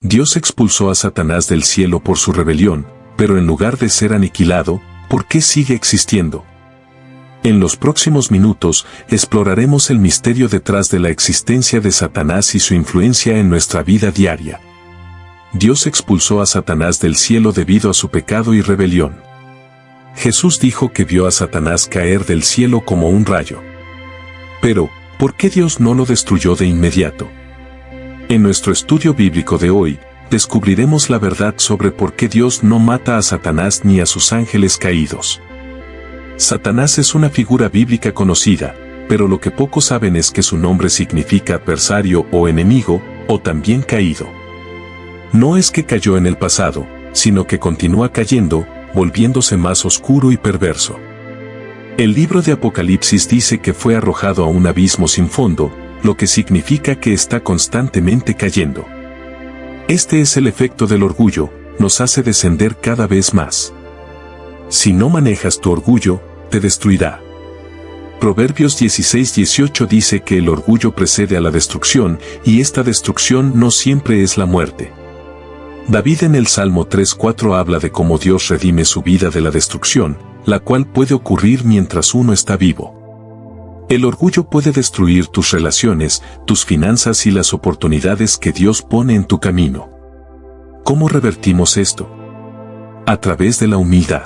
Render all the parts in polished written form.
Dios expulsó a Satanás del cielo por su rebelión, pero en lugar de ser aniquilado, ¿por qué sigue existiendo? En los próximos minutos, exploraremos el misterio detrás de la existencia de Satanás y su influencia en nuestra vida diaria. Dios expulsó a Satanás del cielo debido a su pecado y rebelión. Jesús dijo que vio a Satanás caer del cielo como un rayo. Pero, ¿por qué Dios no lo destruyó de inmediato? En nuestro estudio bíblico de hoy, descubriremos la verdad sobre por qué Dios no mata a Satanás ni a sus ángeles caídos. Satanás es una figura bíblica conocida, pero lo que pocos saben es que su nombre significa adversario o enemigo, o también caído. No es que cayó en el pasado, sino que continúa cayendo, volviéndose más oscuro y perverso. El libro de Apocalipsis dice que fue arrojado a un abismo sin fondo, lo que significa que está constantemente cayendo. Este es el efecto del orgullo, nos hace descender cada vez más. Si no manejas tu orgullo, te destruirá. Proverbios 16:18 dice que el orgullo precede a la destrucción, y esta destrucción no siempre es la muerte. David en el Salmo 3:4 habla de cómo Dios redime su vida de la destrucción, la cual puede ocurrir mientras uno está vivo. El orgullo puede destruir tus relaciones, tus finanzas y las oportunidades que Dios pone en tu camino. ¿Cómo revertimos esto? A través de la humildad.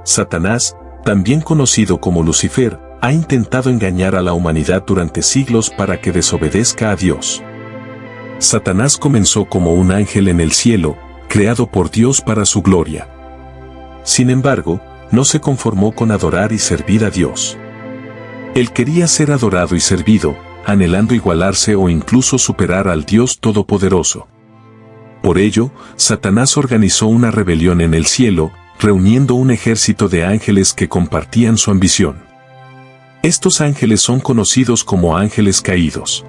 Satanás, también conocido como Lucifer, ha intentado engañar a la humanidad durante siglos para que desobedezca a Dios. Satanás comenzó como un ángel en el cielo, creado por Dios para su gloria. Sin embargo, no se conformó con adorar y servir a Dios. Él quería ser adorado y servido, anhelando igualarse o incluso superar al Dios Todopoderoso. Por ello, Satanás organizó una rebelión en el cielo, reuniendo un ejército de ángeles que compartían su ambición. Estos ángeles son conocidos como ángeles caídos.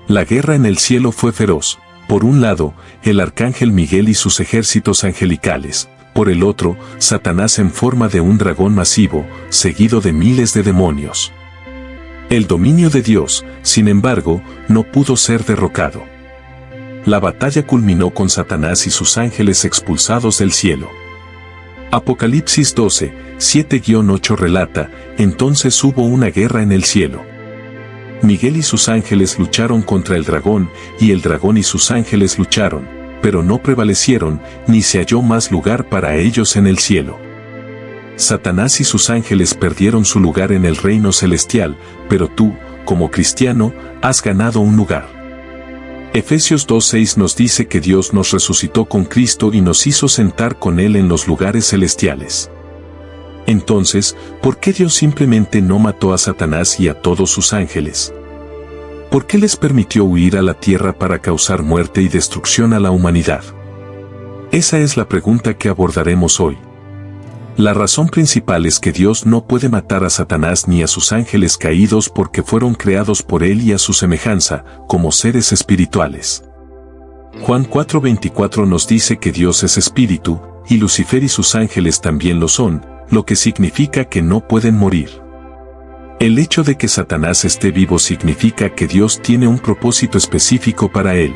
La guerra en el cielo fue feroz, por un lado, el arcángel Miguel y sus ejércitos angelicales, por el otro, Satanás en forma de un dragón masivo, seguido de miles de demonios. El dominio de Dios, sin embargo, no pudo ser derrocado. La batalla culminó con Satanás y sus ángeles expulsados del cielo. Apocalipsis 12, 7-8 relata, entonces hubo una guerra en el cielo. Miguel y sus ángeles lucharon contra el dragón, y el dragón y sus ángeles lucharon, pero no prevalecieron, ni se halló más lugar para ellos en el cielo. Satanás y sus ángeles perdieron su lugar en el reino celestial, pero tú, como cristiano, has ganado un lugar. Efesios 2:6 nos dice que Dios nos resucitó con Cristo y nos hizo sentar con Él en los lugares celestiales. Entonces, ¿por qué Dios simplemente no mató a Satanás y a todos sus ángeles? ¿Por qué les permitió huir a la tierra para causar muerte y destrucción a la humanidad? Esa es la pregunta que abordaremos hoy. La razón principal es que Dios no puede matar a Satanás ni a sus ángeles caídos porque fueron creados por Él y a su semejanza, como seres espirituales. Juan 4:24 nos dice que Dios es espíritu, y Lucifer y sus ángeles también lo son, lo que significa que no pueden morir. El hecho de que Satanás esté vivo significa que Dios tiene un propósito específico para él.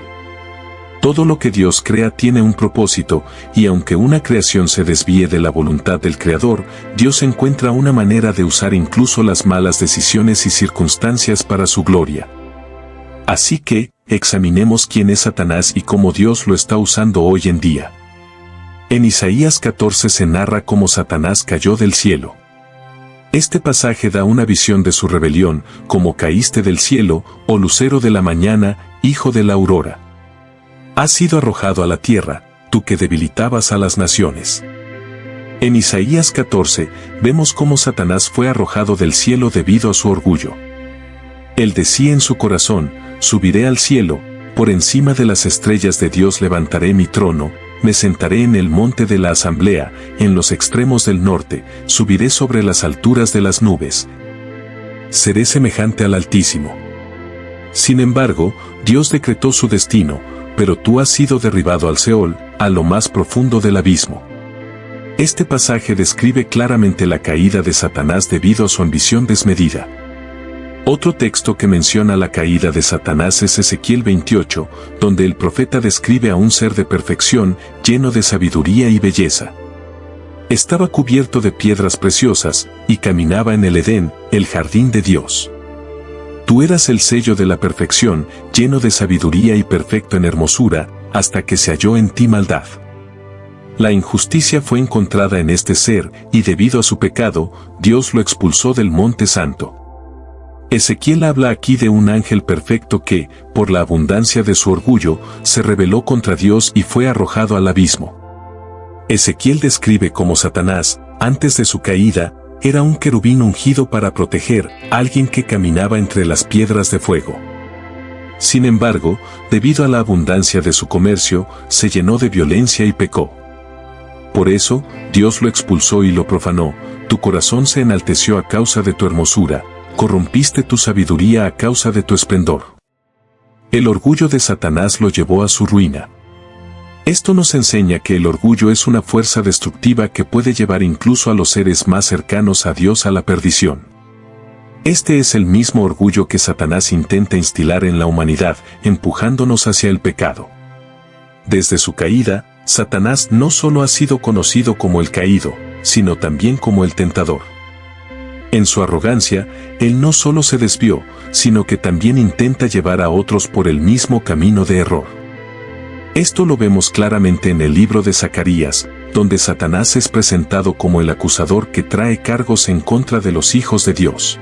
Todo lo que Dios crea tiene un propósito, y aunque una creación se desvíe de la voluntad del Creador, Dios encuentra una manera de usar incluso las malas decisiones y circunstancias para su gloria. Así que, examinemos quién es Satanás y cómo Dios lo está usando hoy en día. En Isaías 14 se narra cómo Satanás cayó del cielo. Este pasaje da una visión de su rebelión, como caíste del cielo, oh lucero de la mañana, hijo de la aurora. Has sido arrojado a la tierra, tú que debilitabas a las naciones. En Isaías 14, vemos cómo Satanás fue arrojado del cielo debido a su orgullo. Él decía en su corazón, subiré al cielo, por encima de las estrellas de Dios levantaré mi trono, me sentaré en el monte de la asamblea, en los extremos del norte, subiré sobre las alturas de las nubes. Seré semejante al Altísimo. Sin embargo, Dios decretó su destino, pero tú has sido derribado al Seol, a lo más profundo del abismo. Este pasaje describe claramente la caída de Satanás debido a su ambición desmedida. Otro texto que menciona la caída de Satanás es Ezequiel 28, donde el profeta describe a un ser de perfección, lleno de sabiduría y belleza. Estaba cubierto de piedras preciosas, y caminaba en el Edén, el jardín de Dios. Tú eras el sello de la perfección, lleno de sabiduría y perfecto en hermosura, hasta que se halló en ti maldad. La injusticia fue encontrada en este ser, y debido a su pecado, Dios lo expulsó del monte santo. Ezequiel habla aquí de un ángel perfecto que, por la abundancia de su orgullo, se rebeló contra Dios y fue arrojado al abismo. Ezequiel describe cómo Satanás, antes de su caída, era un querubín ungido para proteger a alguien que caminaba entre las piedras de fuego. Sin embargo, debido a la abundancia de su comercio, se llenó de violencia y pecó. Por eso, Dios lo expulsó y lo profanó. Tu corazón se enalteció a causa de tu hermosura, corrompiste tu sabiduría a causa de tu esplendor. El orgullo de Satanás lo llevó a su ruina. Esto nos enseña que el orgullo es una fuerza destructiva que puede llevar incluso a los seres más cercanos a Dios a la perdición. Este es el mismo orgullo que Satanás intenta instilar en la humanidad, empujándonos hacia el pecado. Desde su caída, Satanás no solo ha sido conocido como el caído, sino también como el tentador. En su arrogancia, él no solo se desvió, sino que también intenta llevar a otros por el mismo camino de error. Esto lo vemos claramente en el libro de Zacarías, donde Satanás es presentado como el acusador que trae cargos en contra de los hijos de Dios.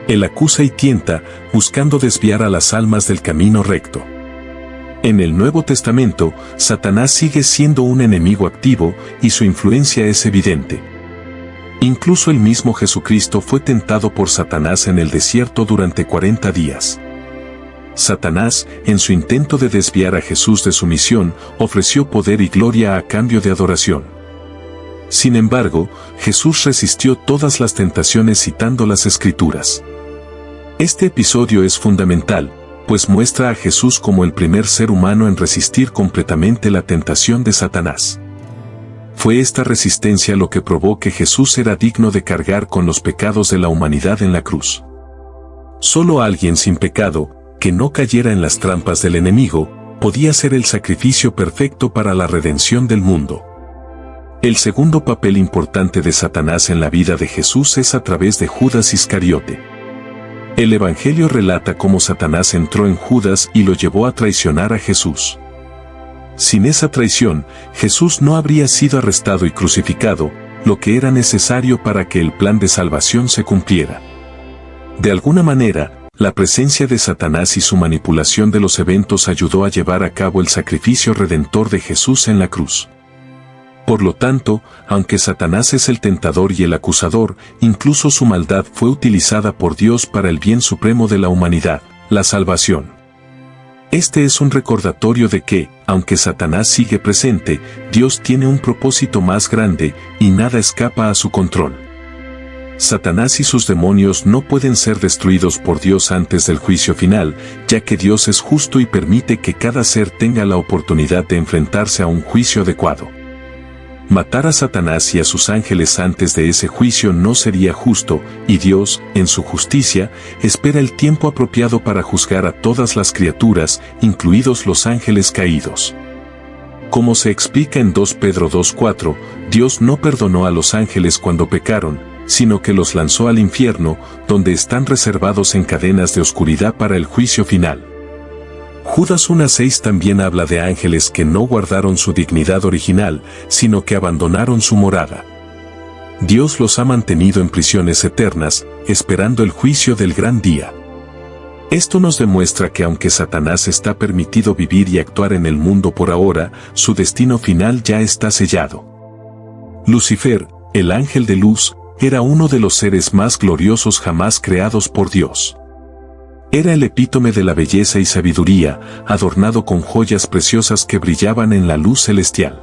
Él acusa y tienta, buscando desviar a las almas del camino recto. En el Nuevo Testamento, Satanás sigue siendo un enemigo activo y su influencia es evidente. Incluso el mismo Jesucristo fue tentado por Satanás en el desierto durante 40 días. Satanás, en su intento de desviar a Jesús de su misión, ofreció poder y gloria a cambio de adoración. Sin embargo, Jesús resistió todas las tentaciones citando las Escrituras. Este episodio es fundamental, pues muestra a Jesús como el primer ser humano en resistir completamente la tentación de Satanás. Fue esta resistencia lo que probó que Jesús era digno de cargar con los pecados de la humanidad en la cruz. Solo alguien sin pecado, que no cayera en las trampas del enemigo, podía ser el sacrificio perfecto para la redención del mundo. El segundo papel importante de Satanás en la vida de Jesús es a través de Judas Iscariote. El Evangelio relata cómo Satanás entró en Judas y lo llevó a traicionar a Jesús. Sin esa traición, Jesús no habría sido arrestado y crucificado, lo que era necesario para que el plan de salvación se cumpliera. De alguna manera, la presencia de Satanás y su manipulación de los eventos ayudó a llevar a cabo el sacrificio redentor de Jesús en la cruz. Por lo tanto, aunque Satanás es el tentador y el acusador, incluso su maldad fue utilizada por Dios para el bien supremo de la humanidad, la salvación. Este es un recordatorio de que, aunque Satanás sigue presente, Dios tiene un propósito más grande, y nada escapa a su control. Satanás y sus demonios no pueden ser destruidos por Dios antes del juicio final, ya que Dios es justo y permite que cada ser tenga la oportunidad de enfrentarse a un juicio adecuado. Matar a Satanás y a sus ángeles antes de ese juicio no sería justo, y Dios, en su justicia, espera el tiempo apropiado para juzgar a todas las criaturas, incluidos los ángeles caídos. Como se explica en 2 Pedro 2:4, Dios no perdonó a los ángeles cuando pecaron, sino que los lanzó al infierno, donde están reservados en cadenas de oscuridad para el juicio final. Judas 1:6 también habla de ángeles que no guardaron su dignidad original, sino que abandonaron su morada. Dios los ha mantenido en prisiones eternas, esperando el juicio del gran día. Esto nos demuestra que aunque Satanás está permitido vivir y actuar en el mundo por ahora, su destino final ya está sellado. Lucifer, el ángel de luz, era uno de los seres más gloriosos jamás creados por Dios. Era el epítome de la belleza y sabiduría, adornado con joyas preciosas que brillaban en la luz celestial.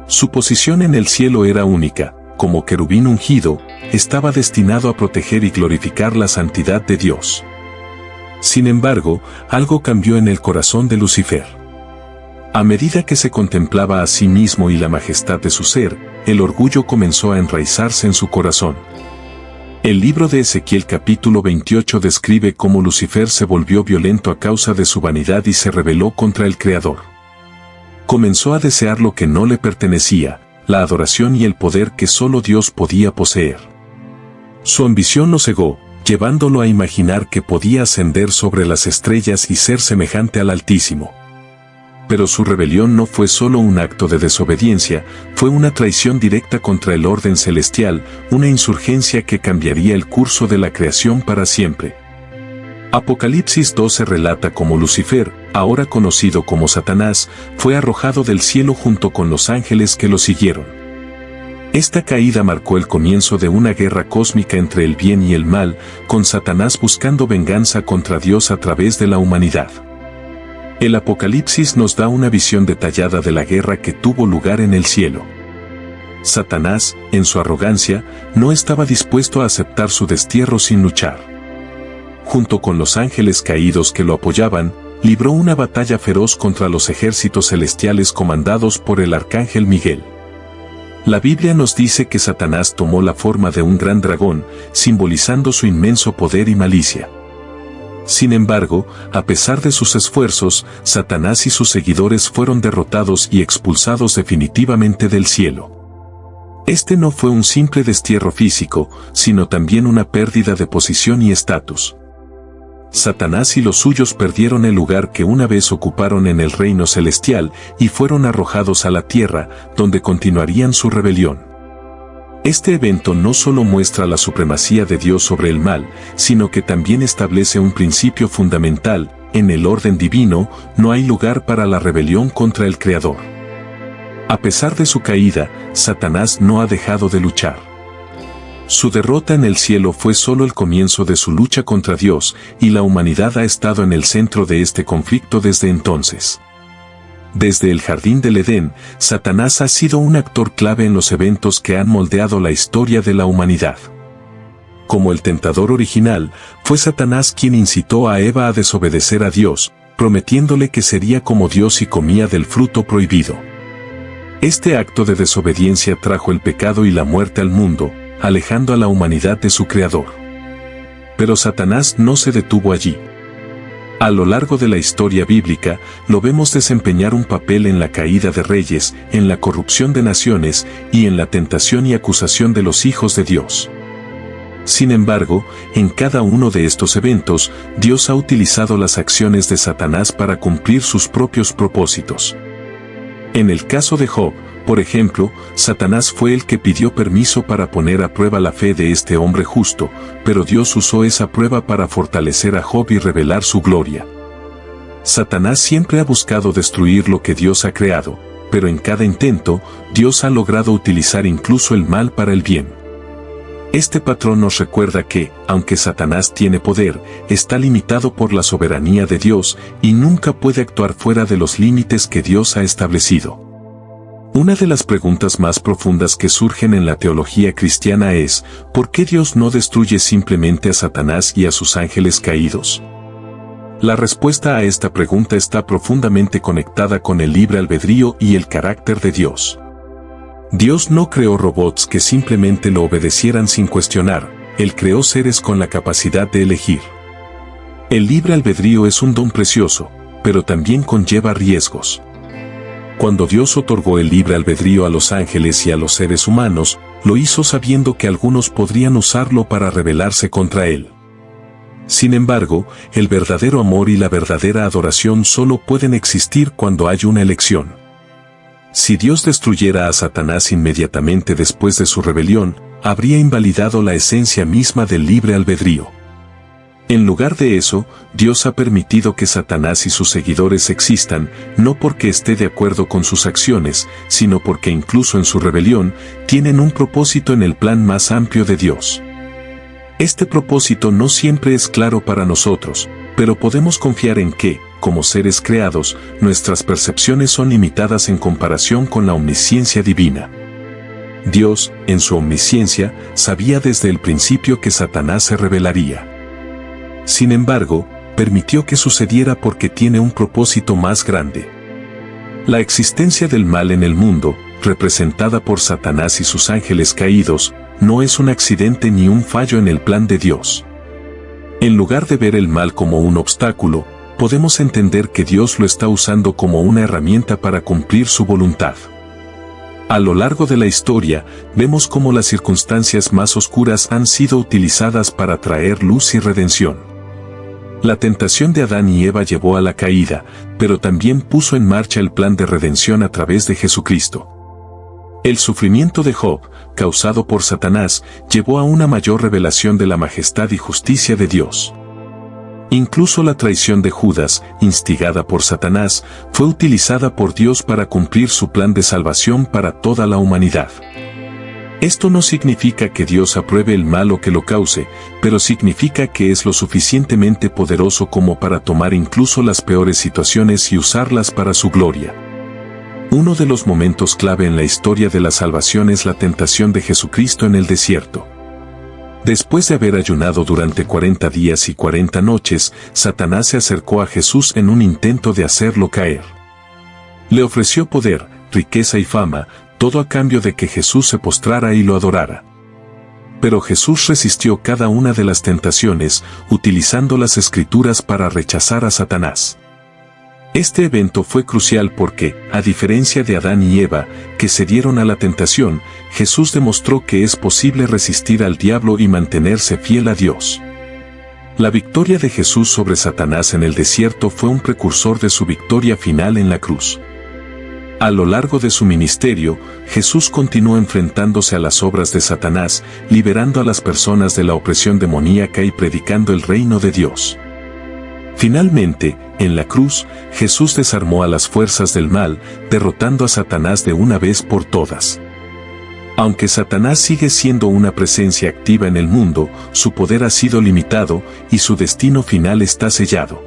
Su posición en el cielo era única, como querubín ungido, estaba destinado a proteger y glorificar la santidad de Dios. Sin embargo, algo cambió en el corazón de Lucifer. A medida que se contemplaba a sí mismo y la majestad de su ser, el orgullo comenzó a enraizarse en su corazón. El libro de Ezequiel capítulo 28 describe cómo Lucifer se volvió violento a causa de su vanidad y se rebeló contra el Creador. Comenzó a desear lo que no le pertenecía, la adoración y el poder que solo Dios podía poseer. Su ambición lo cegó, llevándolo a imaginar que podía ascender sobre las estrellas y ser semejante al Altísimo. Pero su rebelión no fue solo un acto de desobediencia, fue una traición directa contra el orden celestial, una insurgencia que cambiaría el curso de la creación para siempre. Apocalipsis 12 relata cómo Lucifer, ahora conocido como Satanás, fue arrojado del cielo junto con los ángeles que lo siguieron. Esta caída marcó el comienzo de una guerra cósmica entre el bien y el mal, con Satanás buscando venganza contra Dios a través de la humanidad. El Apocalipsis nos da una visión detallada de la guerra que tuvo lugar en el cielo. Satanás, en su arrogancia, no estaba dispuesto a aceptar su destierro sin luchar. Junto con los ángeles caídos que lo apoyaban, libró una batalla feroz contra los ejércitos celestiales comandados por el arcángel Miguel. La Biblia nos dice que Satanás tomó la forma de un gran dragón, simbolizando su inmenso poder y malicia. Sin embargo, a pesar de sus esfuerzos, Satanás y sus seguidores fueron derrotados y expulsados definitivamente del cielo. Este no fue un simple destierro físico, sino también una pérdida de posición y estatus. Satanás y los suyos perdieron el lugar que una vez ocuparon en el reino celestial y fueron arrojados a la tierra, donde continuarían su rebelión. Este evento no solo muestra la supremacía de Dios sobre el mal, sino que también establece un principio fundamental: en el orden divino, no hay lugar para la rebelión contra el Creador. A pesar de su caída, Satanás no ha dejado de luchar. Su derrota en el cielo fue solo el comienzo de su lucha contra Dios, y la humanidad ha estado en el centro de este conflicto desde entonces. Desde el jardín del Edén, Satanás ha sido un actor clave en los eventos que han moldeado la historia de la humanidad. Como el tentador original, fue Satanás quien incitó a Eva a desobedecer a Dios, prometiéndole que sería como Dios si comía del fruto prohibido. Este acto de desobediencia trajo el pecado y la muerte al mundo, alejando a la humanidad de su Creador. Pero Satanás no se detuvo allí. A lo largo de la historia bíblica, lo vemos desempeñar un papel en la caída de reyes, en la corrupción de naciones y en la tentación y acusación de los hijos de Dios. Sin embargo, en cada uno de estos eventos, Dios ha utilizado las acciones de Satanás para cumplir sus propios propósitos. En el caso de Job, por ejemplo, Satanás fue el que pidió permiso para poner a prueba la fe de este hombre justo, pero Dios usó esa prueba para fortalecer a Job y revelar su gloria. Satanás siempre ha buscado destruir lo que Dios ha creado, pero en cada intento, Dios ha logrado utilizar incluso el mal para el bien. Este patrón nos recuerda que, aunque Satanás tiene poder, está limitado por la soberanía de Dios y nunca puede actuar fuera de los límites que Dios ha establecido. Una de las preguntas más profundas que surgen en la teología cristiana es: ¿por qué Dios no destruye simplemente a Satanás y a sus ángeles caídos? La respuesta a esta pregunta está profundamente conectada con el libre albedrío y el carácter de Dios. Dios no creó robots que simplemente lo obedecieran sin cuestionar, Él creó seres con la capacidad de elegir. El libre albedrío es un don precioso, pero también conlleva riesgos. Cuando Dios otorgó el libre albedrío a los ángeles y a los seres humanos, lo hizo sabiendo que algunos podrían usarlo para rebelarse contra Él. Sin embargo, el verdadero amor y la verdadera adoración solo pueden existir cuando hay una elección. Si Dios destruyera a Satanás inmediatamente después de su rebelión, habría invalidado la esencia misma del libre albedrío. En lugar de eso, Dios ha permitido que Satanás y sus seguidores existan, no porque esté de acuerdo con sus acciones, sino porque incluso en su rebelión, tienen un propósito en el plan más amplio de Dios. Este propósito no siempre es claro para nosotros, pero podemos confiar en que, como seres creados, nuestras percepciones son limitadas en comparación con la omnisciencia divina. Dios, en su omnisciencia, sabía desde el principio que Satanás se rebelaría. Sin embargo, permitió que sucediera porque tiene un propósito más grande. La existencia del mal en el mundo, representada por Satanás y sus ángeles caídos, no es un accidente ni un fallo en el plan de Dios. En lugar de ver el mal como un obstáculo, podemos entender que Dios lo está usando como una herramienta para cumplir su voluntad. A lo largo de la historia, vemos cómo las circunstancias más oscuras han sido utilizadas para traer luz y redención. La tentación de Adán y Eva llevó a la caída, pero también puso en marcha el plan de redención a través de Jesucristo. El sufrimiento de Job, causado por Satanás, llevó a una mayor revelación de la majestad y justicia de Dios. Incluso la traición de Judas, instigada por Satanás, fue utilizada por Dios para cumplir su plan de salvación para toda la humanidad. Esto no significa que Dios apruebe el mal o que lo cause, pero significa que es lo suficientemente poderoso como para tomar incluso las peores situaciones y usarlas para su gloria. Uno de los momentos clave en la historia de la salvación es la tentación de Jesucristo en el desierto. Después de haber ayunado durante 40 días y 40 noches, Satanás se acercó a Jesús en un intento de hacerlo caer. Le ofreció poder, riqueza y fama, todo a cambio de que Jesús se postrara y lo adorara. Pero Jesús resistió cada una de las tentaciones, utilizando las Escrituras para rechazar a Satanás. Este evento fue crucial porque, a diferencia de Adán y Eva, que cedieron a la tentación, Jesús demostró que es posible resistir al diablo y mantenerse fiel a Dios. La victoria de Jesús sobre Satanás en el desierto fue un precursor de su victoria final en la cruz. A lo largo de su ministerio, Jesús continuó enfrentándose a las obras de Satanás, liberando a las personas de la opresión demoníaca y predicando el reino de Dios. Finalmente, en la cruz, Jesús desarmó a las fuerzas del mal, derrotando a Satanás de una vez por todas. Aunque Satanás sigue siendo una presencia activa en el mundo, su poder ha sido limitado y su destino final está sellado.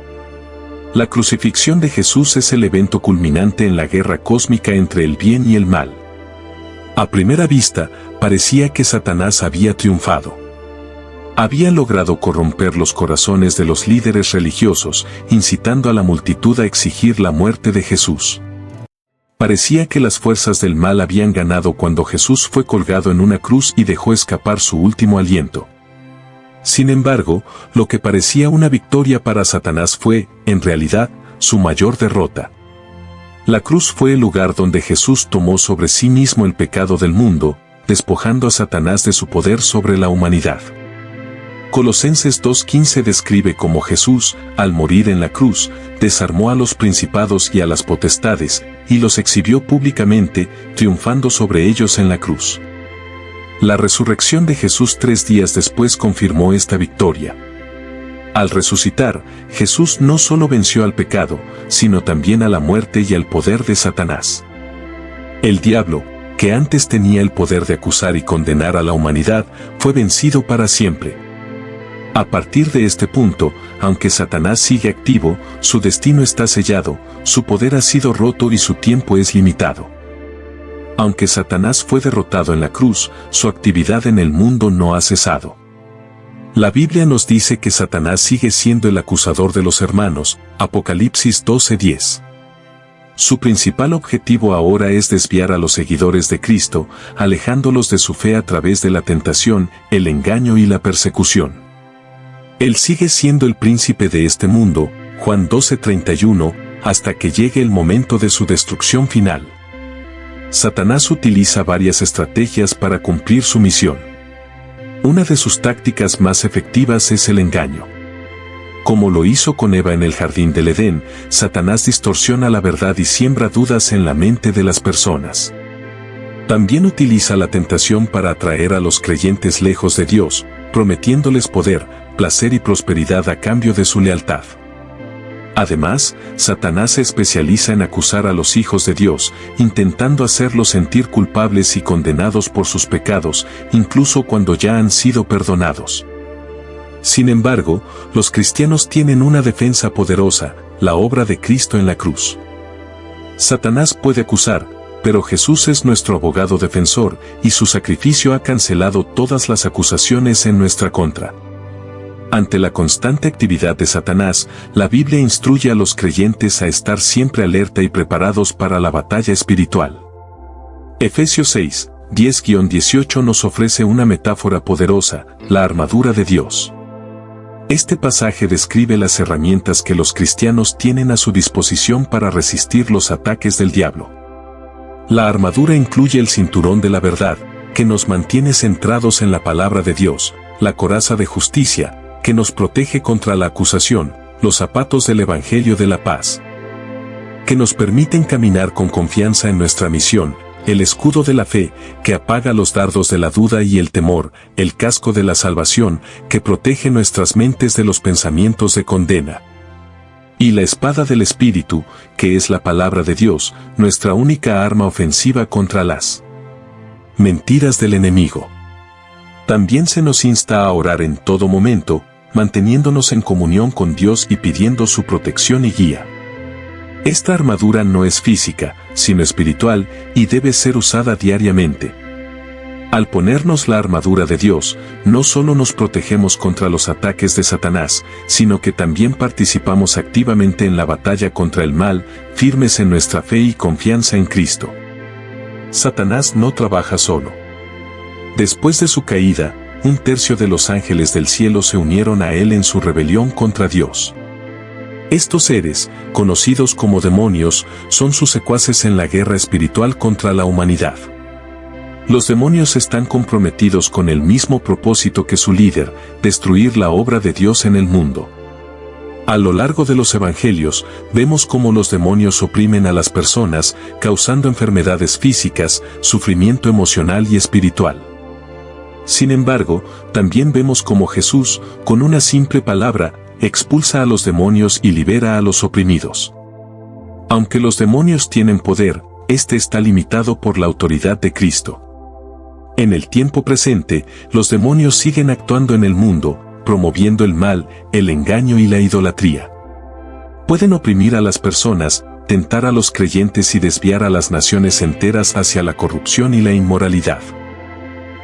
La crucifixión de Jesús es el evento culminante en la guerra cósmica entre el bien y el mal. A primera vista, parecía que Satanás había triunfado. Había logrado corromper los corazones de los líderes religiosos, incitando a la multitud a exigir la muerte de Jesús. Parecía que las fuerzas del mal habían ganado cuando Jesús fue colgado en una cruz y dejó escapar su último aliento. Sin embargo, lo que parecía una victoria para Satanás fue, en realidad, su mayor derrota. La cruz fue el lugar donde Jesús tomó sobre sí mismo el pecado del mundo, despojando a Satanás de su poder sobre la humanidad. Colosenses 2:15 describe cómo Jesús, al morir en la cruz, desarmó a los principados y a las potestades, y los exhibió públicamente, triunfando sobre ellos en la cruz. La resurrección de Jesús 3 días después confirmó esta victoria. Al resucitar, Jesús no solo venció al pecado, sino también a la muerte y al poder de Satanás. El diablo, que antes tenía el poder de acusar y condenar a la humanidad, fue vencido para siempre. A partir de este punto, aunque Satanás sigue activo, su destino está sellado, su poder ha sido roto y su tiempo es limitado. Aunque Satanás fue derrotado en la cruz, su actividad en el mundo no ha cesado. La Biblia nos dice que Satanás sigue siendo el acusador de los hermanos, Apocalipsis 12:10. Su principal objetivo ahora es desviar a los seguidores de Cristo, alejándolos de su fe a través de la tentación, el engaño y la persecución. Él sigue siendo el príncipe de este mundo, Juan 12:31, hasta que llegue el momento de su destrucción final. Satanás utiliza varias estrategias para cumplir su misión. Una de sus tácticas más efectivas es el engaño. Como lo hizo con Eva en el jardín del Edén, Satanás distorsiona la verdad y siembra dudas en la mente de las personas. También utiliza la tentación para atraer a los creyentes lejos de Dios, prometiéndoles poder, placer y prosperidad a cambio de su lealtad. Además, Satanás se especializa en acusar a los hijos de Dios, intentando hacerlos sentir culpables y condenados por sus pecados, incluso cuando ya han sido perdonados. Sin embargo, los cristianos tienen una defensa poderosa, la obra de Cristo en la cruz. Satanás puede acusar, pero Jesús es nuestro abogado defensor, y su sacrificio ha cancelado todas las acusaciones en nuestra contra. Ante la constante actividad de Satanás, la Biblia instruye a los creyentes a estar siempre alerta y preparados para la batalla espiritual. Efesios 6, 10-18 nos ofrece una metáfora poderosa, la armadura de Dios. Este pasaje describe las herramientas que los cristianos tienen a su disposición para resistir los ataques del diablo. La armadura incluye el cinturón de la verdad, que nos mantiene centrados en la palabra de Dios, la coraza de justicia, que nos protege contra la acusación, los zapatos del Evangelio de la paz, que nos permiten caminar con confianza en nuestra misión, el escudo de la fe, que apaga los dardos de la duda y el temor, el casco de la salvación, que protege nuestras mentes de los pensamientos de condena, y la espada del Espíritu, que es la palabra de Dios, nuestra única arma ofensiva contra las mentiras del enemigo. También se nos insta a orar en todo momento, manteniéndonos en comunión con Dios y pidiendo su protección y guía. Esta armadura no es física, sino espiritual, y debe ser usada diariamente. Al ponernos la armadura de Dios, no solo nos protegemos contra los ataques de Satanás, sino que también participamos activamente en la batalla contra el mal, firmes en nuestra fe y confianza en Cristo. Satanás no trabaja solo. Después de su caída, 1/3 de los ángeles del cielo se unieron a él en su rebelión contra Dios. Estos seres, conocidos como demonios, son sus secuaces en la guerra espiritual contra la humanidad. Los demonios están comprometidos con el mismo propósito que su líder, destruir la obra de Dios en el mundo. A lo largo de los evangelios, vemos cómo los demonios oprimen a las personas, causando enfermedades físicas, sufrimiento emocional y espiritual. Sin embargo, también vemos cómo Jesús, con una simple palabra, expulsa a los demonios y libera a los oprimidos. Aunque los demonios tienen poder, este está limitado por la autoridad de Cristo. En el tiempo presente, los demonios siguen actuando en el mundo, promoviendo el mal, el engaño y la idolatría. Pueden oprimir a las personas, tentar a los creyentes y desviar a las naciones enteras hacia la corrupción y la inmoralidad.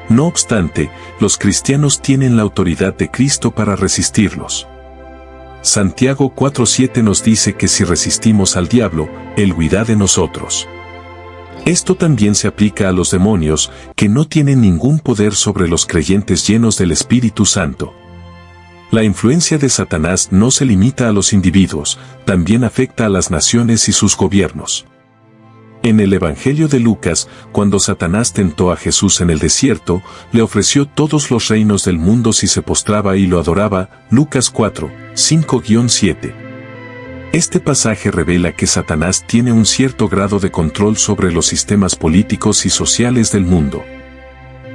No obstante, los cristianos tienen la autoridad de Cristo para resistirlos. Santiago 4:7 nos dice que si resistimos al diablo, él huirá de nosotros. Esto también se aplica a los demonios, que no tienen ningún poder sobre los creyentes llenos del Espíritu Santo. La influencia de Satanás no se limita a los individuos, también afecta a las naciones y sus gobiernos. En el Evangelio de Lucas, cuando Satanás tentó a Jesús en el desierto, le ofreció todos los reinos del mundo si se postraba y lo adoraba, Lucas 4:5-7. Este pasaje revela que Satanás tiene un cierto grado de control sobre los sistemas políticos y sociales del mundo.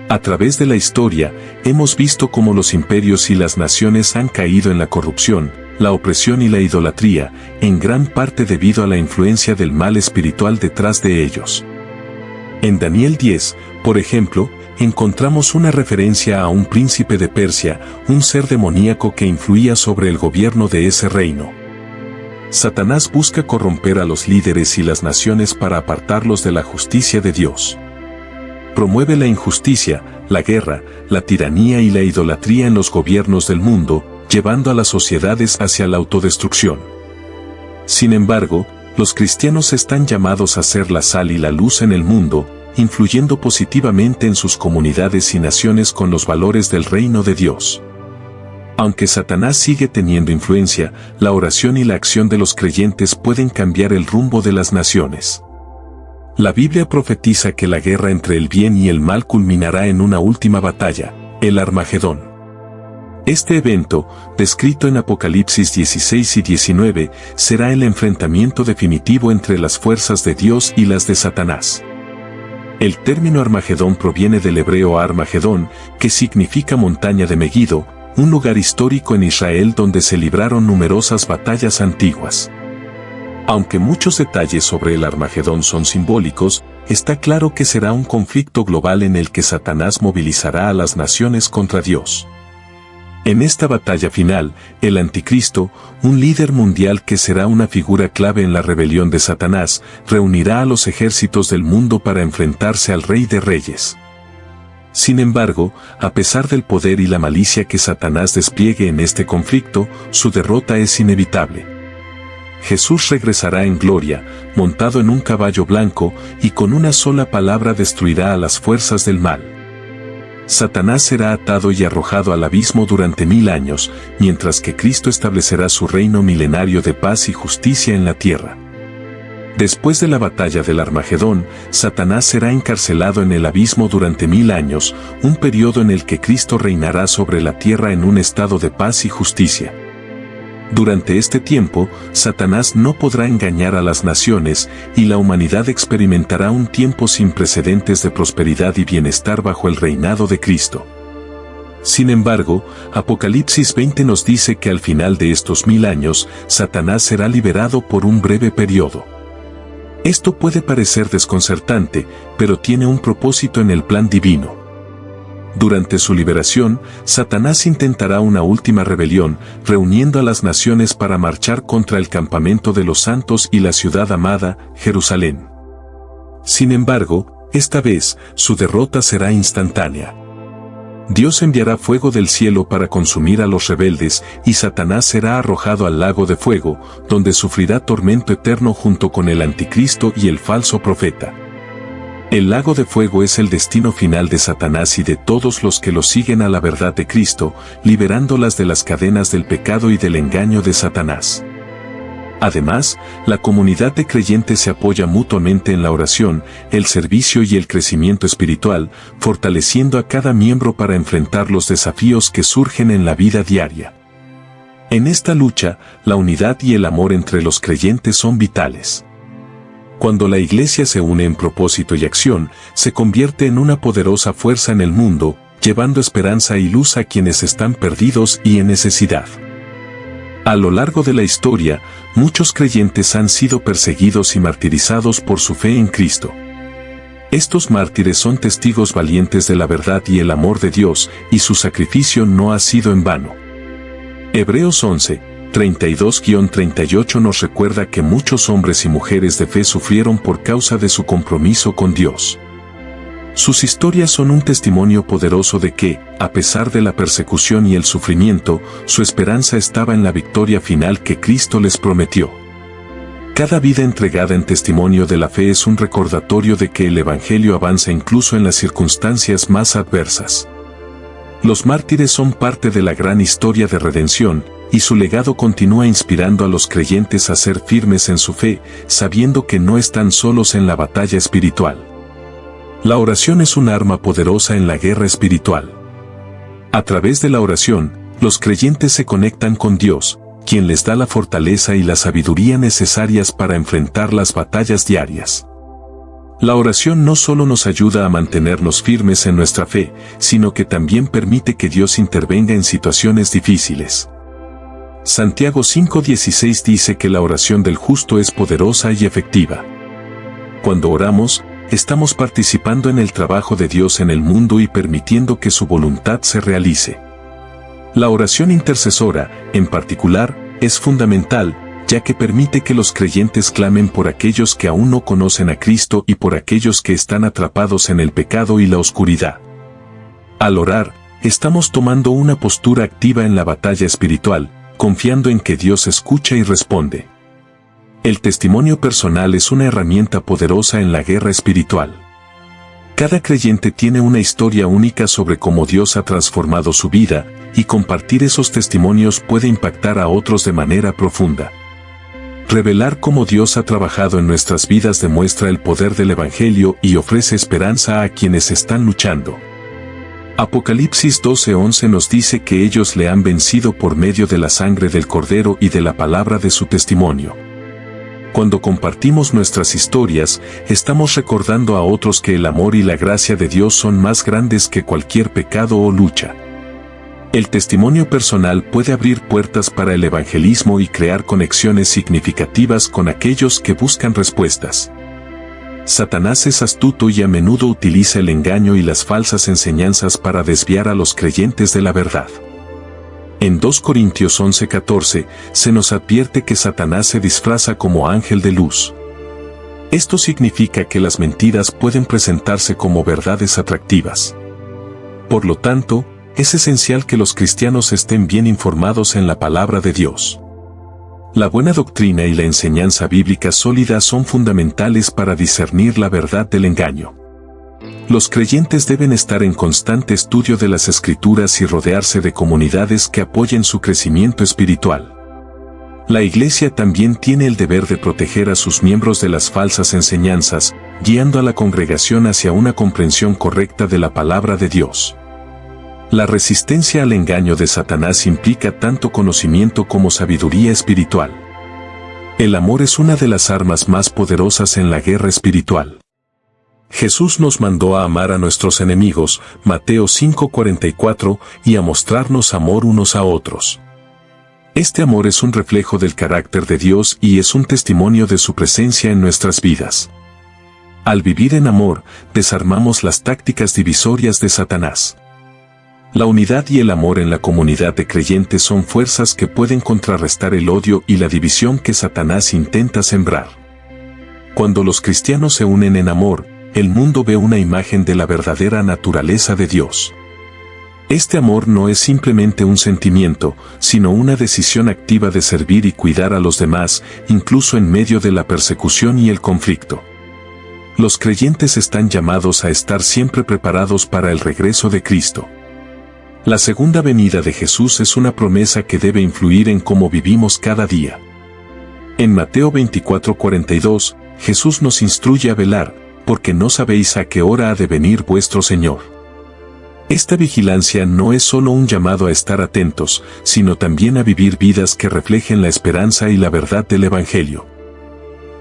A través de la historia, hemos visto cómo los imperios y las naciones han caído en la corrupción, la opresión y la idolatría, en gran parte debido a la influencia del mal espiritual detrás de ellos. En Daniel 10, por ejemplo, encontramos una referencia a un príncipe de Persia, un ser demoníaco que influía sobre el gobierno de ese reino. Satanás busca corromper a los líderes y las naciones para apartarlos de la justicia de Dios. Promueve la injusticia, la guerra, la tiranía y la idolatría en los gobiernos del mundo, llevando a las sociedades hacia la autodestrucción. Sin embargo, los cristianos están llamados a ser la sal y la luz en el mundo, influyendo positivamente en sus comunidades y naciones con los valores del reino de Dios. Aunque Satanás sigue teniendo influencia, la oración y la acción de los creyentes pueden cambiar el rumbo de las naciones. La Biblia profetiza que la guerra entre el bien y el mal culminará en una última batalla, el Armagedón. Este evento, descrito en Apocalipsis 16 y 19, será el enfrentamiento definitivo entre las fuerzas de Dios y las de Satanás. El término Armagedón proviene del hebreo Armagedón, que significa montaña de Megido, un lugar histórico en Israel donde se libraron numerosas batallas antiguas. Aunque muchos detalles sobre el Armagedón son simbólicos, está claro que será un conflicto global en el que Satanás movilizará a las naciones contra Dios. En esta batalla final, el Anticristo, un líder mundial que será una figura clave en la rebelión de Satanás, reunirá a los ejércitos del mundo para enfrentarse al Rey de Reyes. Sin embargo, a pesar del poder y la malicia que Satanás despliegue en este conflicto, su derrota es inevitable. Jesús regresará en gloria, montado en un caballo blanco, y con una sola palabra destruirá a las fuerzas del mal. Satanás será atado y arrojado al abismo durante 1000 años, mientras que Cristo establecerá su reino milenario de paz y justicia en la tierra. Después de la batalla del Armagedón, Satanás será encarcelado en el abismo durante 1000 años, un periodo en el que Cristo reinará sobre la tierra en un estado de paz y justicia. Durante este tiempo, Satanás no podrá engañar a las naciones, y la humanidad experimentará un tiempo sin precedentes de prosperidad y bienestar bajo el reinado de Cristo. Sin embargo, Apocalipsis 20 nos dice que al final de estos 1000 años, Satanás será liberado por un breve periodo. Esto puede parecer desconcertante, pero tiene un propósito en el plan divino. Durante su liberación, Satanás intentará una última rebelión, reuniendo a las naciones para marchar contra el campamento de los santos y la ciudad amada, Jerusalén. Sin embargo, esta vez, su derrota será instantánea. Dios enviará fuego del cielo para consumir a los rebeldes, y Satanás será arrojado al lago de fuego, donde sufrirá tormento eterno junto con el anticristo y el falso profeta. El lago de fuego es el destino final de Satanás y de todos los que lo siguen a la verdad de Cristo, liberándolas de las cadenas del pecado y del engaño de Satanás. Además, la comunidad de creyentes se apoya mutuamente en la oración, el servicio y el crecimiento espiritual, fortaleciendo a cada miembro para enfrentar los desafíos que surgen en la vida diaria. En esta lucha, la unidad y el amor entre los creyentes son vitales. Cuando la Iglesia se une en propósito y acción, se convierte en una poderosa fuerza en el mundo, llevando esperanza y luz a quienes están perdidos y en necesidad. A lo largo de la historia, muchos creyentes han sido perseguidos y martirizados por su fe en Cristo. Estos mártires son testigos valientes de la verdad y el amor de Dios, y su sacrificio no ha sido en vano. Hebreos 11:32-38 nos recuerda que muchos hombres y mujeres de fe sufrieron por causa de su compromiso con Dios. Sus historias son un testimonio poderoso de que, a pesar de la persecución y el sufrimiento, su esperanza estaba en la victoria final que Cristo les prometió. Cada vida entregada en testimonio de la fe es un recordatorio de que el Evangelio avanza incluso en las circunstancias más adversas. Los mártires son parte de la gran historia de redención, y su legado continúa inspirando a los creyentes a ser firmes en su fe, sabiendo que no están solos en la batalla espiritual. La oración es un arma poderosa en la guerra espiritual. A través de la oración, los creyentes se conectan con Dios, quien les da la fortaleza y la sabiduría necesarias para enfrentar las batallas diarias. La oración no solo nos ayuda a mantenernos firmes en nuestra fe, sino que también permite que Dios intervenga en situaciones difíciles. Santiago 5:16 dice que la oración del justo es poderosa y efectiva. Cuando oramos, estamos participando en el trabajo de Dios en el mundo y permitiendo que su voluntad se realice. La oración intercesora, en particular, es fundamental, ya que permite que los creyentes clamen por aquellos que aún no conocen a Cristo y por aquellos que están atrapados en el pecado y la oscuridad. Al orar, estamos tomando una postura activa en la batalla espiritual, confiando en que Dios escucha y responde. El testimonio personal es una herramienta poderosa en la guerra espiritual. Cada creyente tiene una historia única sobre cómo Dios ha transformado su vida, y compartir esos testimonios puede impactar a otros de manera profunda. Revelar cómo Dios ha trabajado en nuestras vidas demuestra el poder del Evangelio y ofrece esperanza a quienes están luchando. Apocalipsis 12:11 nos dice que ellos le han vencido por medio de la sangre del Cordero y de la palabra de su testimonio. Cuando compartimos nuestras historias, estamos recordando a otros que el amor y la gracia de Dios son más grandes que cualquier pecado o lucha. El testimonio personal puede abrir puertas para el evangelismo y crear conexiones significativas con aquellos que buscan respuestas. Satanás es astuto y a menudo utiliza el engaño y las falsas enseñanzas para desviar a los creyentes de la verdad. En 2 Corintios 11:14 se nos advierte que Satanás se disfraza como ángel de luz. Esto significa que las mentiras pueden presentarse como verdades atractivas. Por lo tanto, es esencial que los cristianos estén bien informados en la palabra de Dios. La buena doctrina y la enseñanza bíblica sólida son fundamentales para discernir la verdad del engaño. Los creyentes deben estar en constante estudio de las Escrituras y rodearse de comunidades que apoyen su crecimiento espiritual. La Iglesia también tiene el deber de proteger a sus miembros de las falsas enseñanzas, guiando a la congregación hacia una comprensión correcta de la palabra de Dios. La resistencia al engaño de Satanás implica tanto conocimiento como sabiduría espiritual. El amor es una de las armas más poderosas en la guerra espiritual. Jesús nos mandó a amar a nuestros enemigos, Mateo 5:44, y a mostrarnos amor unos a otros. Este amor es un reflejo del carácter de Dios y es un testimonio de su presencia en nuestras vidas. Al vivir en amor, desarmamos las tácticas divisorias de Satanás. La unidad y el amor en la comunidad de creyentes son fuerzas que pueden contrarrestar el odio y la división que Satanás intenta sembrar. Cuando los cristianos se unen en amor, el mundo ve una imagen de la verdadera naturaleza de Dios. Este amor no es simplemente un sentimiento, sino una decisión activa de servir y cuidar a los demás, incluso en medio de la persecución y el conflicto. Los creyentes están llamados a estar siempre preparados para el regreso de Cristo. La segunda venida de Jesús es una promesa que debe influir en cómo vivimos cada día. En Mateo 24:42, Jesús nos instruye a velar, porque no sabéis a qué hora ha de venir vuestro Señor. Esta vigilancia no es solo un llamado a estar atentos, sino también a vivir vidas que reflejen la esperanza y la verdad del Evangelio.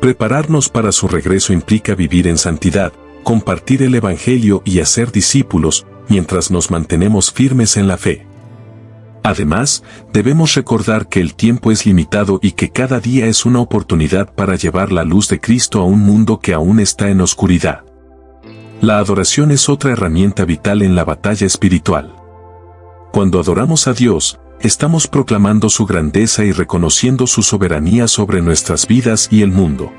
Prepararnos para su regreso implica vivir en santidad, compartir el Evangelio y hacer discípulos, mientras nos mantenemos firmes en la fe. Además, debemos recordar que el tiempo es limitado y que cada día es una oportunidad para llevar la luz de Cristo a un mundo que aún está en oscuridad. La adoración es otra herramienta vital en la batalla espiritual. Cuando adoramos a Dios, estamos proclamando su grandeza y reconociendo su soberanía sobre nuestras vidas y el mundo.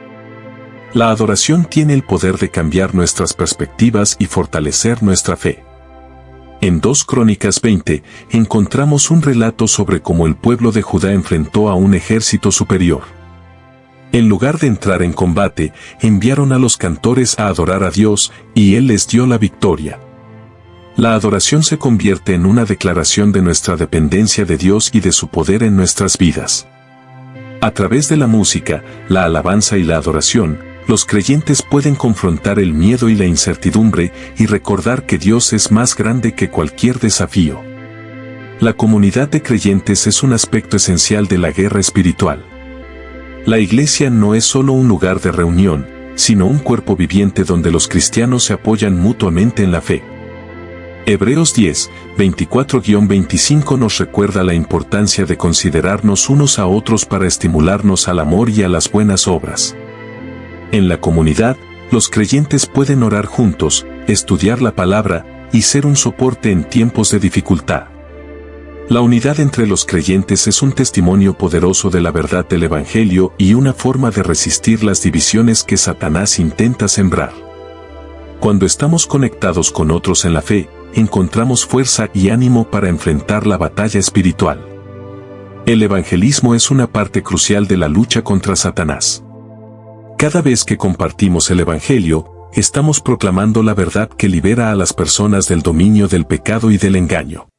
La adoración tiene el poder de cambiar nuestras perspectivas y fortalecer nuestra fe. En 2 Crónicas 20, encontramos un relato sobre cómo el pueblo de Judá enfrentó a un ejército superior. En lugar de entrar en combate, enviaron a los cantores a adorar a Dios, y Él les dio la victoria. La adoración se convierte en una declaración de nuestra dependencia de Dios y de su poder en nuestras vidas. A través de la música, la alabanza y la adoración, los creyentes pueden confrontar el miedo y la incertidumbre y recordar que Dios es más grande que cualquier desafío. La comunidad de creyentes es un aspecto esencial de la guerra espiritual. La iglesia no es solo un lugar de reunión, sino un cuerpo viviente donde los cristianos se apoyan mutuamente en la fe. Hebreos 10, 24-25 nos recuerda la importancia de considerarnos unos a otros para estimularnos al amor y a las buenas obras. En la comunidad, los creyentes pueden orar juntos, estudiar la palabra y ser un soporte en tiempos de dificultad. La unidad entre los creyentes es un testimonio poderoso de la verdad del Evangelio y una forma de resistir las divisiones que Satanás intenta sembrar. Cuando estamos conectados con otros en la fe, encontramos fuerza y ánimo para enfrentar la batalla espiritual. El evangelismo es una parte crucial de la lucha contra Satanás. Cada vez que compartimos el Evangelio, estamos proclamando la verdad que libera a las personas del dominio del pecado y del engaño.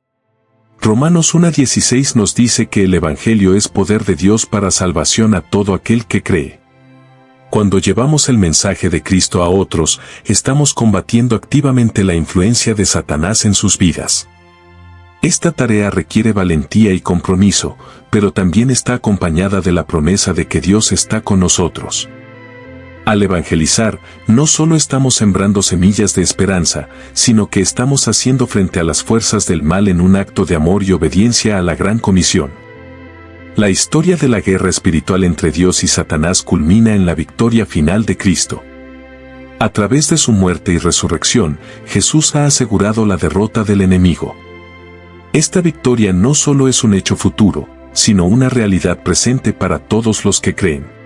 Romanos 1:16 nos dice que el Evangelio es poder de Dios para salvación a todo aquel que cree. Cuando llevamos el mensaje de Cristo a otros, estamos combatiendo activamente la influencia de Satanás en sus vidas. Esta tarea requiere valentía y compromiso, pero también está acompañada de la promesa de que Dios está con nosotros. Al evangelizar, no solo estamos sembrando semillas de esperanza, sino que estamos haciendo frente a las fuerzas del mal en un acto de amor y obediencia a la gran comisión. La historia de la guerra espiritual entre Dios y Satanás culmina en la victoria final de Cristo. A través de su muerte y resurrección, Jesús ha asegurado la derrota del enemigo. Esta victoria no solo es un hecho futuro, sino una realidad presente para todos los que creen.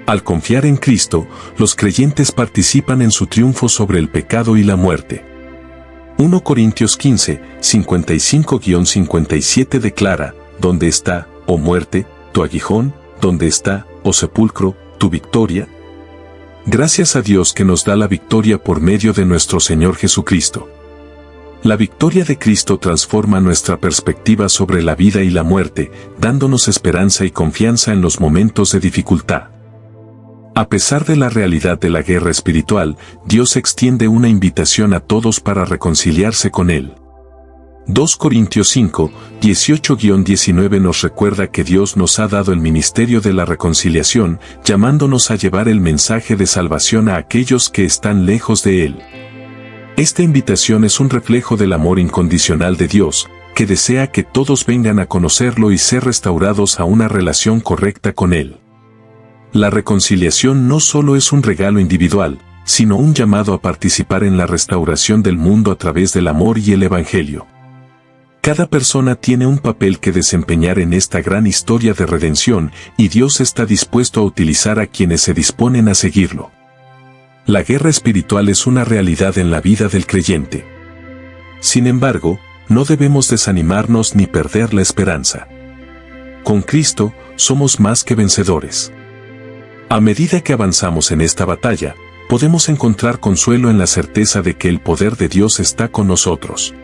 Al confiar en Cristo, los creyentes participan en su triunfo sobre el pecado y la muerte. 1 Corintios 15, 55-57 declara, ¿dónde está, oh muerte, tu aguijón? ¿dónde está, oh sepulcro, tu victoria? Gracias a Dios que nos da la victoria por medio de nuestro Señor Jesucristo. La victoria de Cristo transforma nuestra perspectiva sobre la vida y la muerte, dándonos esperanza y confianza en los momentos de dificultad. A pesar de la realidad de la guerra espiritual, Dios extiende una invitación a todos para reconciliarse con Él. 2 Corintios 5, 18-19 nos recuerda que Dios nos ha dado el ministerio de la reconciliación, llamándonos a llevar el mensaje de salvación a aquellos que están lejos de Él. Esta invitación es un reflejo del amor incondicional de Dios, que desea que todos vengan a conocerlo y ser restaurados a una relación correcta con Él. La reconciliación no solo es un regalo individual, sino un llamado a participar en la restauración del mundo a través del amor y el Evangelio. Cada persona tiene un papel que desempeñar en esta gran historia de redención, y Dios está dispuesto a utilizar a quienes se disponen a seguirlo. La guerra espiritual es una realidad en la vida del creyente. Sin embargo, no debemos desanimarnos ni perder la esperanza. Con Cristo, somos más que vencedores. A medida que avanzamos en esta batalla, podemos encontrar consuelo en la certeza de que el poder de Dios está con nosotros.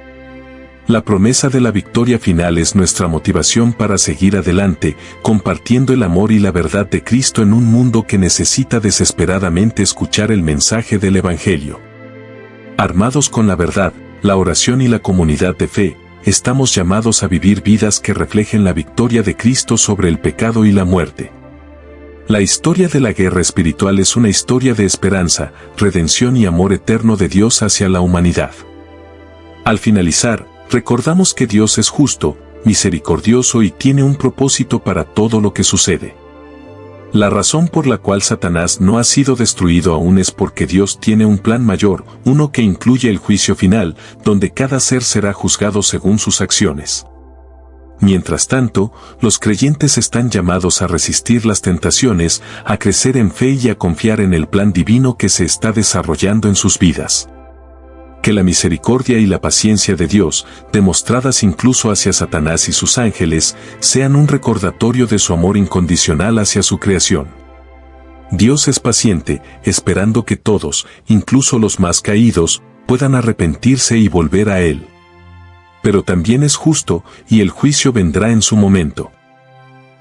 La promesa de la victoria final es nuestra motivación para seguir adelante, compartiendo el amor y la verdad de Cristo en un mundo que necesita desesperadamente escuchar el mensaje del Evangelio. Armados con la verdad, la oración y la comunidad de fe, estamos llamados a vivir vidas que reflejen la victoria de Cristo sobre el pecado y la muerte. La historia de la guerra espiritual es una historia de esperanza, redención y amor eterno de Dios hacia la humanidad. Al finalizar, recordamos que Dios es justo, misericordioso y tiene un propósito para todo lo que sucede. La razón por la cual Satanás no ha sido destruido aún es porque Dios tiene un plan mayor, uno que incluye el juicio final, donde cada ser será juzgado según sus acciones. Mientras tanto, los creyentes están llamados a resistir las tentaciones, a crecer en fe y a confiar en el plan divino que se está desarrollando en sus vidas. Que la misericordia y la paciencia de Dios, demostradas incluso hacia Satanás y sus ángeles, sean un recordatorio de su amor incondicional hacia su creación. Dios es paciente, esperando que todos, incluso los más caídos, puedan arrepentirse y volver a Él. Pero también es justo, y el juicio vendrá en su momento.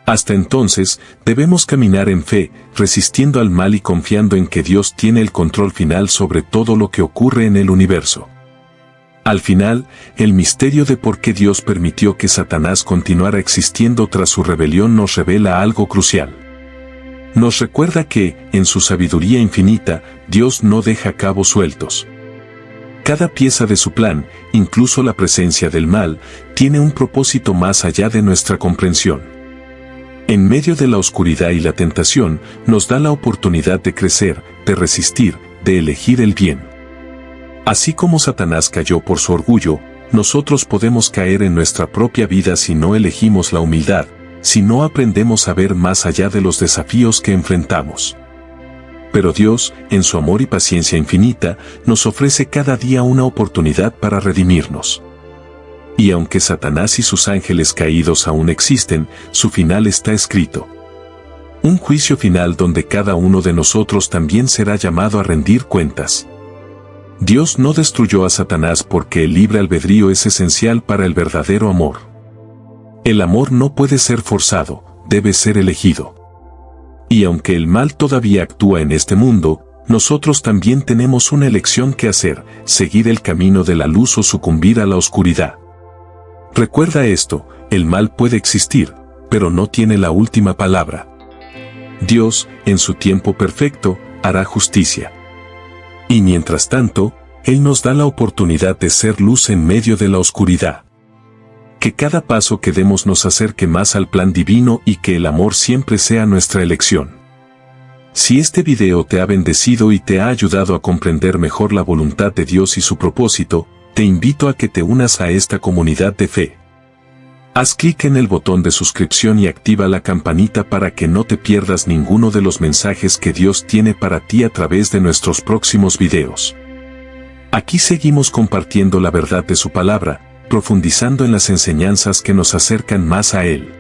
Hasta entonces, debemos caminar en fe, resistiendo al mal y confiando en que Dios tiene el control final sobre todo lo que ocurre en el universo. Al final, el misterio de por qué Dios permitió que Satanás continuara existiendo tras su rebelión nos revela algo crucial. Nos recuerda que, en su sabiduría infinita, Dios no deja cabos sueltos. Cada pieza de su plan, incluso la presencia del mal, tiene un propósito más allá de nuestra comprensión. En medio de la oscuridad y la tentación, nos da la oportunidad de crecer, de resistir, de elegir el bien. Así como Satanás cayó por su orgullo, nosotros podemos caer en nuestra propia vida si no elegimos la humildad, si no aprendemos a ver más allá de los desafíos que enfrentamos. Pero Dios, en su amor y paciencia infinita, nos ofrece cada día una oportunidad para redimirnos. Y aunque Satanás y sus ángeles caídos aún existen, su final está escrito. Un juicio final donde cada uno de nosotros también será llamado a rendir cuentas. Dios no destruyó a Satanás porque el libre albedrío es esencial para el verdadero amor. El amor no puede ser forzado, debe ser elegido. Y aunque el mal todavía actúa en este mundo, nosotros también tenemos una elección que hacer, seguir el camino de la luz o sucumbir a la oscuridad. Recuerda esto, el mal puede existir, pero no tiene la última palabra. Dios, en su tiempo perfecto, hará justicia. Y mientras tanto, Él nos da la oportunidad de ser luz en medio de la oscuridad. Que cada paso que demos nos acerque más al plan divino y que el amor siempre sea nuestra elección. Si este video te ha bendecido y te ha ayudado a comprender mejor la voluntad de Dios y su propósito, te invito a que te unas a esta comunidad de fe. Haz clic en el botón de suscripción y activa la campanita para que no te pierdas ninguno de los mensajes que Dios tiene para ti a través de nuestros próximos videos. Aquí seguimos compartiendo la verdad de su palabra, profundizando en las enseñanzas que nos acercan más a Él.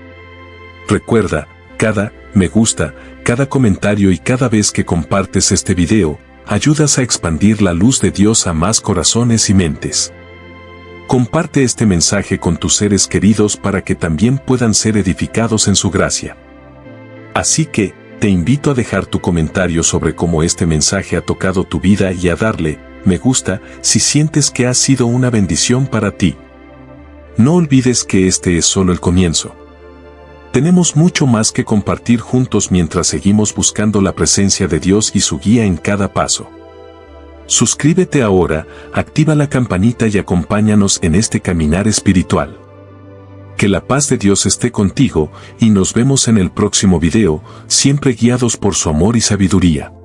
Recuerda, cada me gusta, cada comentario y cada vez que compartes este video, ayudas a expandir la luz de Dios a más corazones y mentes. Comparte este mensaje con tus seres queridos para que también puedan ser edificados en su gracia. Así que, te invito a dejar tu comentario sobre cómo este mensaje ha tocado tu vida y a darle me gusta si sientes que ha sido una bendición para ti. No olvides que este es solo el comienzo. Tenemos mucho más que compartir juntos mientras seguimos buscando la presencia de Dios y su guía en cada paso. Suscríbete ahora, activa la campanita y acompáñanos en este caminar espiritual. Que la paz de Dios esté contigo y nos vemos en el próximo video, siempre guiados por su amor y sabiduría.